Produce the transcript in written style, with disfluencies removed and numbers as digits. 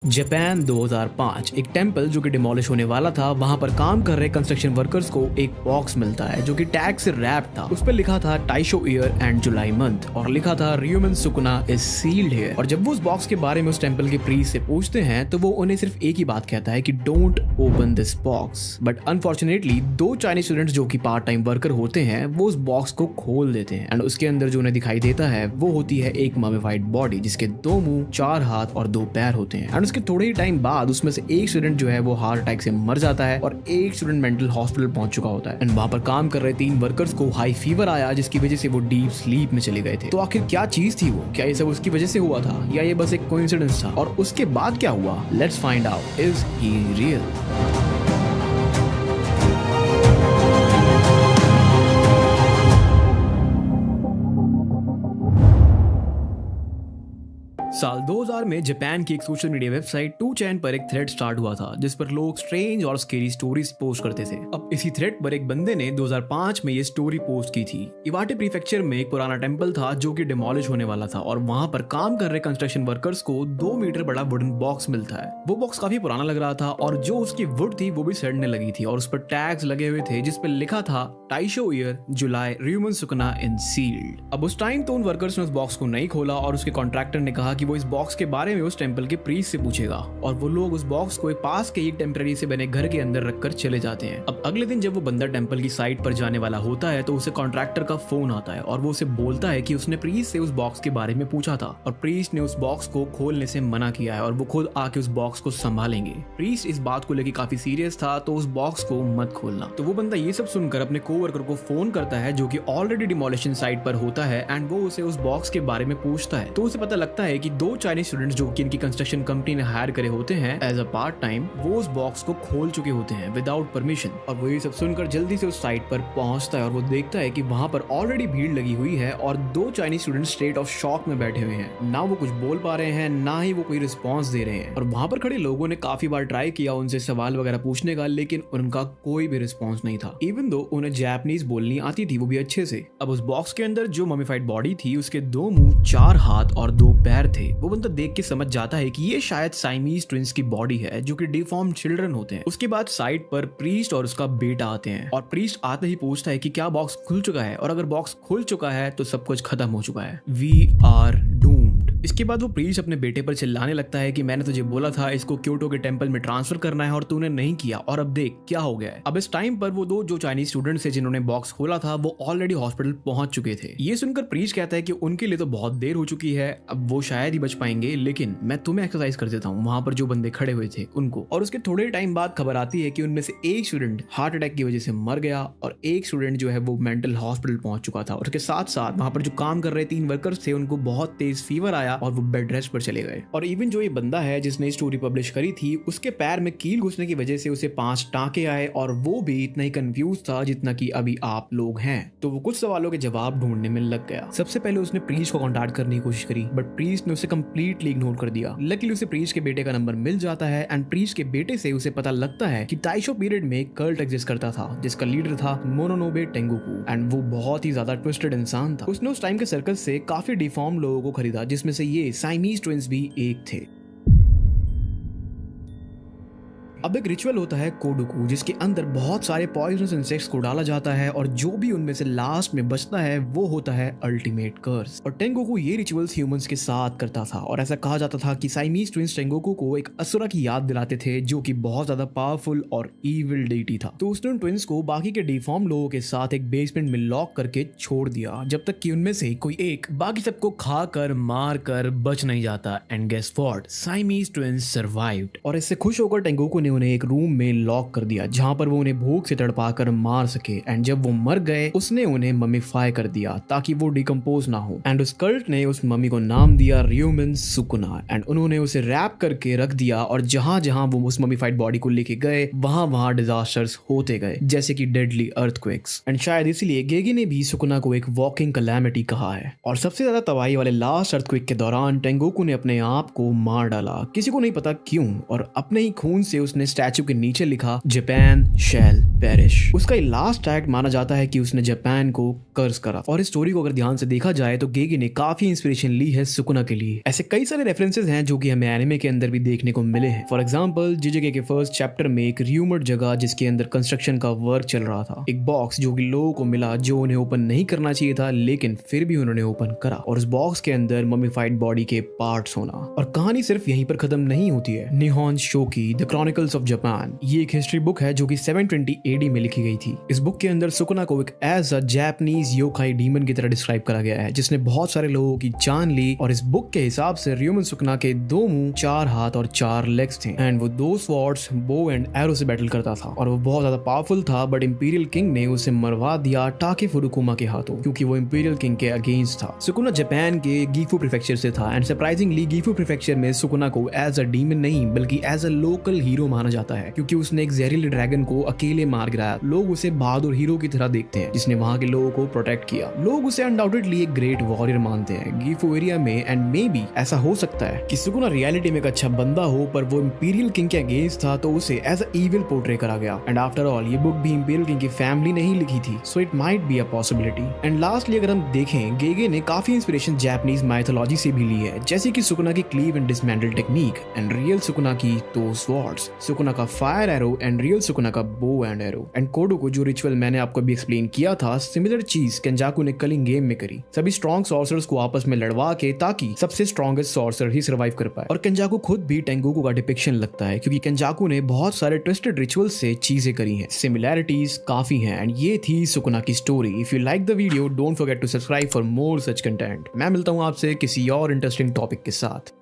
Japan 2005 एक temple जो कि डिमोलिश होने वाला था, वहां पर काम कर रहे कंस्ट्रक्शन वर्कर्स को एक बॉक्स मिलता है जो कि टैग से रैप था। उस पर लिखा था Taisho year and July month और लिखा था रियूमन सुकुना इज सील्ड हियर। और जब वो उस बॉक्स के बारे में उस टेम्पल के प्रीस्ट से पूछते हैं तो वो उन्हें सिर्फ एक ही बात कहता है कि don't open this box. But unfortunately दो चाइनीज स्टूडेंट्स जो कि पार्ट टाइम वर्कर होते हैं वो उस बॉक्स को खोल देते हैं एंड उसके अंदर जो उन्हें दिखाई देता है वो होती है एक ममीफाइड बॉडी जिसके 2 मुंह, 4 हाथ और 2 पैर होते हैं। एंड उसके थोड़े ही टाइम बाद उसमें से एक स्टूडेंट जो है वो हार्ट अटैक से मर जाता है और एक स्टूडेंट मेंटल हॉस्पिटल पहुंच चुका होता है। एंड वहां पर काम कर रहे 3 वर्कर्स को हाई फीवर आया जिसकी वजह से वो डीप स्लीप में चले गए थे। तो आखिर क्या चीज थी वो? क्या ये सब उसकी वजह से हुआ था या ये बस एक कोइंसिडेंस था? और उसके बाद क्या हुआ? Let's find out. Is he real? साल 2000 में जापान की एक सोशल मीडिया वेबसाइट 2chan पर एक थ्रेड स्टार्ट हुआ था जिस पर लोग स्ट्रेंज और स्केरी स्टोरीज पोस्ट करते थे। अब इसी थ्रेड पर एक बंदे ने 2005 में ये स्टोरी पोस्ट की थी। इवाटे प्रीफेक्चर में एक पुराना टेंपल था जो कि डिमोलिश होने वाला था और वहां पर काम कर रहे कंस्ट्रक्शन वर्कर्स को 2 मीटर बड़ा वुडन बॉक्स मिलता है। वो बॉक्स काफी पुराना लग रहा था और जो उसकी वुड थी वो भी सड़ने लगी थी और उस पर टैग्स लगे हुए थे जिस पर लिखा था Taisho year July Ryomen Sukuna in sealed. अब उस टाइम तो उन वर्कर्स ने उस बॉक्स को नहीं खोला और उसके कॉन्ट्रैक्टर ने कहा कि वो इस बॉक्स के बारे में उस टेंपल के प्रीस्ट से पूछेगा और वो लोग उस बॉक्स को पास के एक टेम्पररी से बने घर के अंदर रखकर चले जाते हैं। अब अगले दिन जब वो बंदा टेंपल की साइट पर जाने वाला होता है तो उसे कॉन्ट्रैक्टर का फोन आता है और वो उसे बोलता है कि उसने प्रीस्ट से उस बॉक्स के बारे में पूछा था और प्रीस्ट ने उस बॉक्स को खोलने से मना किया है और वो खुद आके उस बॉक्स को संभालेंगे। प्रीस्ट इस बात को लेकर काफी सीरियस था तो उस बॉक्स को मत खोलना। तो वो बंदा ये सब सुनकर अपने कोवर्कर को फोन करता है जो कि ऑलरेडी डिमोलिशन साइट पर होता है एंड वो उसे उस बॉक्स के बारे में पूछता है। तो उसे पता लगता है कि 2 चाइनीज स्टूडेंट्स जो कि इनकी कंस्ट्रक्शन कंपनी ने हायर करे होते हैं एज अ पार्ट टाइम, वो उस बॉक्स को खोल चुके होते हैं विदाउट परमिशन। और वो ये सब सुनकर जल्दी से उस साइट पर पहुंचता है और वो देखता है कि वहां पर ऑलरेडी भीड़ लगी हुई है और 2 Chinese students state of shock में बैठे हुए हैं। ना वो कुछ बोल पा रहे हैं ना ही वो कोई रिस्पॉन्स दे रहे हैं। और वहां पर खड़े लोगों ने काफी बार ट्राई किया उनसे सवाल वगैरह पूछने का लेकिन उनका कोई भी रिस्पॉन्स नहीं था। इवन दो उन्हें जापानीज बोलनी आती थी वो भी अच्छे से। अब उस बॉक्स के अंदर जो ममीफाइड बॉडी थी उसके 2 मुंह, 4 हाथ और 2 पैर थे। वो बंदा देख के समझ जाता है कि ये शायद साइमीज ट्विंस की बॉडी है जो कि डिफॉर्म चिल्ड्रन होते हैं। उसके बाद साइट पर प्रीस्ट और उसका बेटा आते हैं और प्रीस्ट आते ही पूछता है कि क्या बॉक्स खुल चुका है और अगर बॉक्स खुल चुका है तो सब कुछ खत्म हो चुका है। We are doomed. इसके बाद वो प्रीस्ट अपने बेटे पर चिल्लाने लगता है कि मैंने तुझे बोला था इसको क्योटो के टेंपल में ट्रांसफर करना है और तूने नहीं किया और अब देख क्या हो गया है। अब इस टाइम पर वो 2 जो चाइनीज स्टूडेंट्स थे जिन्होंने बॉक्स खोला था वो ऑलरेडी हॉस्पिटल पहुंच चुके थे। ये सुनकर प्रीस्ट कहता है कि उनके लिए तो बहुत देर हो चुकी है, अब वो शायद ही बच पाएंगे, लेकिन मैं तुम्हें एक्सरसाइज कर देता हूँ वहां पर जो बंदे खड़े हुए थे उनको। और उसके थोड़े टाइम बाद खबर आती है कि उनमें से एक स्टूडेंट हार्ट अटैक की वजह से मर गया और एक स्टूडेंट जो है वो मेंटल हॉस्पिटल पहुंच चुका था। और उसके साथ साथ वहां पर जो काम कर रहे 3 वर्कर्स थे उनको बहुत तेज फीवर आया और वो बेड रेस्ट पर चले गए। और इवन जो ये बंदा है जिसने स्टोरी पब्लिश करी थी उसके पैर में कील घुसने की वजह से उसे 5 टांके आए और वो भी इतना ही कंफ्यूज था जितना कि अभी आप लोग हैं। तो वो कुछ सवालों के जवाब ढूंढने में लग गया। सबसे पहले उसने प्रीस्ट को कांटेक्ट करने की कोशिश करी बट प्रीस्ट ने उसे कंप्लीटली इग्नोर कर दिया। लकीली उसे प्रीस्ट के बेटे का नंबर मिल जाता है एंड प्रीस्ट के बेटे से उसे पता लगता है कि टाइशो पीरियड में एक कल्ट एग्जिस्ट करता था जिसका लीडर था मोनोनोबे टेंगोकू एंड वो बहुत ही ज्यादा ट्विस्टेड इंसान था। उसने उस टाइम के सर्कल से काफी डिफॉर्म लोगों को खरीदा जिसमें से ये साइमीज ट्विंस भी एक थे। अब एक रिचुअल होता है कोडुकू जिसके अंदर बहुत सारे पॉइजनस इंसेक्ट्स को डाला जाता है और जो भी उनमें से लास्ट में बचता है वो होता है अल्टीमेट कर्स। और टेंगोकू ये रिचुअल्स ह्यूमंस के साथ करता था और ऐसा कहा जाता था कि साइमीज ट्विंस टेंगोकू को एक असुरा की याद दिलाते थे जो कि बहुत ज्यादा पावरफुल और इविल डेटी था। तो उसने उन ट्विंस को बाकी के डिफॉर्म लोगों के साथ एक बेसमेंट में लॉक करके छोड़ दिया जब तक कि उनमें से कोई एक बाकी सबको खा कर मार कर बच नहीं जाता। And guess what, Siamese twins survived. और इससे खुश होकर टेंगोकू ने उन्हें एक रूम में लॉक कर दिया जहां पर वो उन्हें भूख से तड़पाकर मार सके। एंड जब वो मर गए उसने उन्हें ममीफाई कर दिया ताकि वो डिकम्पोज ना हो। एंड उस कल्ट ने उस मम्मी को नाम दिया रियूमन सुकुना एंड उन्होंने उसे रैप करके रख दिया और जहां जहां वो उस ममीफाइड बॉडी को लेके गए वहां वहां डिजास्टर्स होते गए जैसे कि डेडली अर्थक्वेक्स। एंड शायद इसीलिए गेगी ने भी सुकुना को एक वॉकिंग कैलामिटी कहा है। और सबसे ज्यादा तबाही वाले लास्ट अर्थक्वेक के दौरान टेंगोकू ने अपने आप को मार डाला, किसी को नहीं पता क्यों, और अपने ही खून से उसने उसने स्टैचू के नीचे लिखा जापान शैल पेरिश। उसका ये लास्ट एक्ट माना जाता है कि उसने जापान को कर्ज करा। और इस स्टोरी को अगर ध्यान से देखा जाए तो गेगे ने काफी इंस्पिरेशन ली है सुकुना के लिए। ऐसे कई सारे रेफरेंसेस हैं जो कि हमें एनिमे के अंदर भी देखने को मिले हैं। फॉर एग्जांपल JJK के फर्स्ट चैप्टर में एक र्यूमर्ड जगह जिसके अंदर कंस्ट्रक्शन का वर्क चल रहा था, एक बॉक्स जो कि लोगों को मिला जो उन्हें ओपन नहीं करना चाहिए था लेकिन फिर भी उन्होंने ओपन करा, और उस बॉक्स के अंदर मम्मीफाइड बॉडी के पार्ट्स होना। और कहानी सिर्फ यहीं पर खत्म नहीं होती है। निहोन शोकी द क्रॉनिकल्स ऑफ जापान, ये एक हिस्ट्री बुक है जो कि 720 AD में लिखी गई थी। इस बुक के अंदर सुकुना को एक as a Japanese yokai demon की तरह डिस्क्राइब करा गया है जिसने बहुत सारे लोगों की जान ली। और इस बुक के हिसाब से र्यूमन सुकुना के 2 मुंह, 4 हाथ और 4 लेग्स थे एंड वो 2 स्वॉर्ड्स, बो एंड एरो से बैटल करता था और वो बहुत ज्यादा पावरफुल था। बट इंपीरियल किंग ने उसे मरवा दिया टाके फुरुकुमा के हाथों क्योंकि वो इंपीरियल किंग के अगेंस्ट था। सुकुना जापान के गीफू प्रीफेक्चर से था एंड सरप्राइजिंगली गीफू प्रीफेक्चर में सुकुना को एज अ डीमन नहीं बल्कि एज अ लोकल हीरो माना जाता है क्योंकि उसने एक जहरीले ड्रैगन को अकेले मार गिराया। लोग उसे बहादुर हीरो की तरह देखते हैं जिसने वहां के लोगों को प्रोटेक्ट किया। लोग उसे अनडाउटेडली एक ग्रेट वॉरियर मानते हैं गीफू एरिया में। एंड मे बी ऐसा हो सकता है कि सुकुना रियलिटी में एक अच्छा बंदा हो पर वो इंपीरियल किंग के अगेंस्ट था तो उसे एज अ इविल पोर्ट्रे करा गया। एंड आफ्टर ऑल ये बुक भी इंपीरियल किंग की फैमिली ने ही लिखी थी, so it might be a possibility. And lastly अगर हम देखें, गेगे ने काफी इंस्पिरेशन जापानीज माइथोलॉजी से भी ली है, जैसे कि सुकुना की cleave and dismantle technique and real Sukuna की तो स्वॉर्ड्स, सुकुना का fire arrow and real Sukuna का बो एंड एरो। एंड कोडो को जो रिचुअल मैंने आपको भी एक्सप्लेन किया था, सिमिलर चीज केंजाकू ने कलिंग गेम में करी, सभी स्ट्रॉन्ग सॉर्सरर्स को आपस में लड़वा के ताकि सबसे स्ट्रॉन्गेस्ट सॉर्सर ही सर्वाइव कर पाए। और केंजाकू खुद भी टेंगोकू का डिपिक्शन लगता है क्योंकि केंजाकू ने बहुत सारे ट्विस्टेड रिचुअल्स से चीजें करी हैं। सिमिलैरिटीज काफी हैं एंड ये थी सुकुना की story. If you like the video don't forget to subscribe for more such content. मैं मिलता हूं आपसे किसी और इंटरेस्टिंग टॉपिक के साथ।